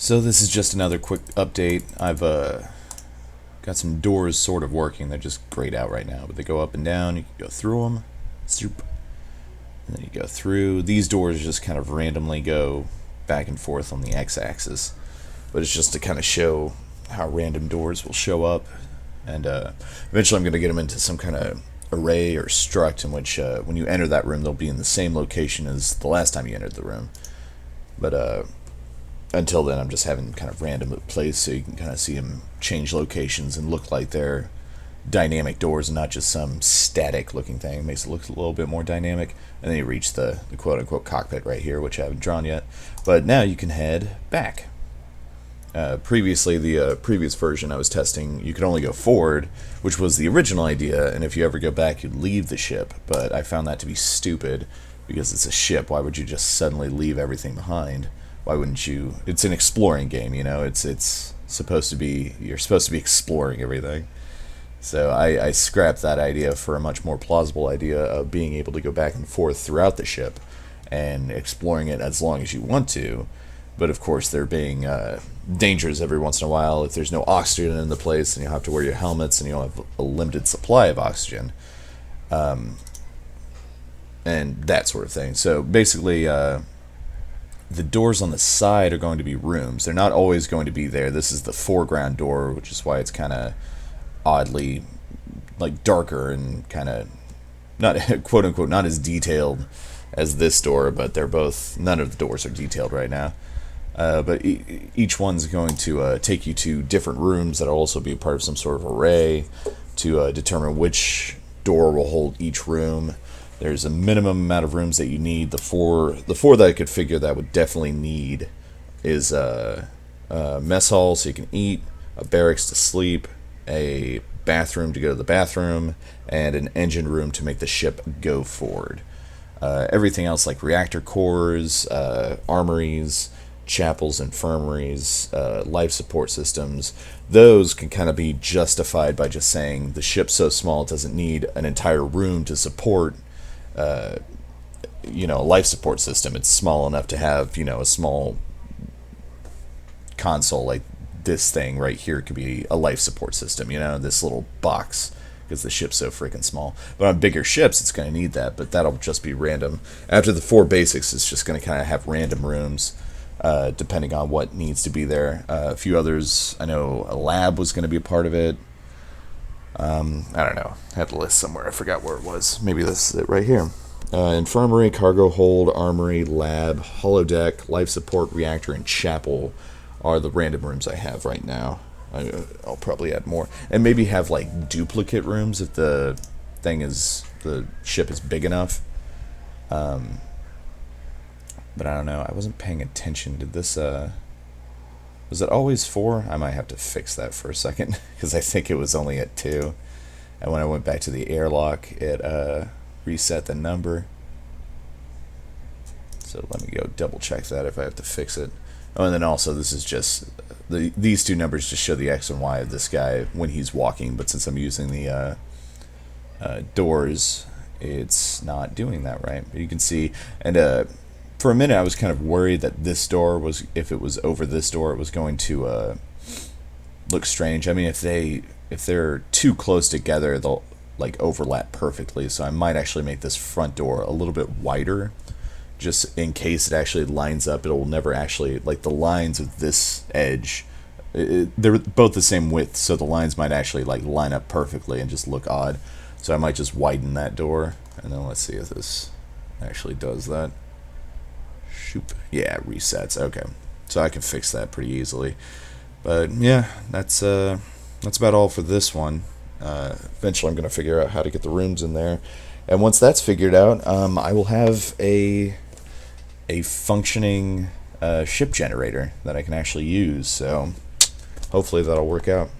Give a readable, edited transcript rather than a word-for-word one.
So this is just another quick update. I've got some doors sort of working. They're just grayed out right now, but they go up and down. You can go through them, zoop, and then you go through. These doors just kind of randomly go back and forth on the x-axis, but it's just to kind of show how random doors will show up. And eventually I'm going to get them into some kind of array or struct in which when you enter that room, they'll be in the same location as the last time you entered the room. But until then, I'm just having kind of random plays so you can kind of see them change locations and look like they're dynamic doors and not just some static looking thing. It makes it look a little bit more dynamic. And then you reach the quote unquote cockpit right here, which I haven't drawn yet. But now you can head back. Previously, the previous version I was testing, you could only go forward, which was the original idea, and if you ever go back, you'd leave the ship. But I found that to be stupid because it's a ship. Why would you just suddenly leave everything behind? Why wouldn't you? It's an exploring game, you know. It's supposed to be, you're supposed to be exploring everything. So I scrapped that idea for a much more plausible idea of being able to go back and forth throughout the ship and exploring it as long as you want to. But of course, there being dangers every once in a while. If there's no oxygen in the place, and you have to wear your helmets, and you'll have a limited supply of oxygen, and that sort of thing. So basically, the doors on the side are going to be rooms. They're not always going to be there. This is the foreground door, which is why it's kind of oddly like darker and kind of not quote unquote not as detailed as this door, but they're both, none of the doors are detailed right now. But each one's going to take you to different rooms that'll also be a part of some sort of array to determine which door will hold each room. There's a minimum amount of rooms that you need. The four that I could figure that I would definitely need is a mess hall so you can eat, a barracks to sleep, a bathroom to go to the bathroom, and an engine room to make the ship go forward. Everything else like reactor cores, armories, chapels, infirmaries, life support systems, those can kind of be justified by just saying the ship's so small it doesn't need an entire room to support a life support system. It's small enough to have, a small console like this thing right here could be a life support system, this little box, because the ship's so freaking small. But on bigger ships, it's going to need that, but that'll just be random. After the four basics, it's just going to kind of have random rooms, depending on what needs to be there. A few others, I know a lab was going to be a part of it. I don't know. I had the list somewhere. I forgot where it was. Maybe this is it right here. Infirmary, cargo hold, armory, lab, holodeck, life support, reactor, and chapel are the random rooms I have right now. I'll probably add more. And maybe have like duplicate rooms if the ship is big enough. But I don't know. I wasn't paying attention. Did this, was it always 4? I might have to fix that for a second, because I think it was only at 2. And when I went back to the airlock, it reset the number. So let me go double check that if I have to fix it. Oh, and then also this is just, these two numbers just show the X and Y of this guy when he's walking, but since I'm using the doors, it's not doing that right. But you can see, and for a minute I was kind of worried that this door was, if it was over this door, it was going to look strange. I mean, if they're too close together, they'll like overlap perfectly, so I might actually make this front door a little bit wider, just in case it actually lines up. It will never actually, like the lines of this edge, they're both the same width, so the lines might actually like line up perfectly and just look odd. So I might just widen that door, and then let's see if this actually does that. Shoop. Yeah, it resets. Okay, so I can fix that pretty easily. But yeah, that's about all for this one. Eventually I'm going to figure out how to get the rooms in there, and once that's figured out, I will have a functioning ship generator that I can actually use, so hopefully that'll work out.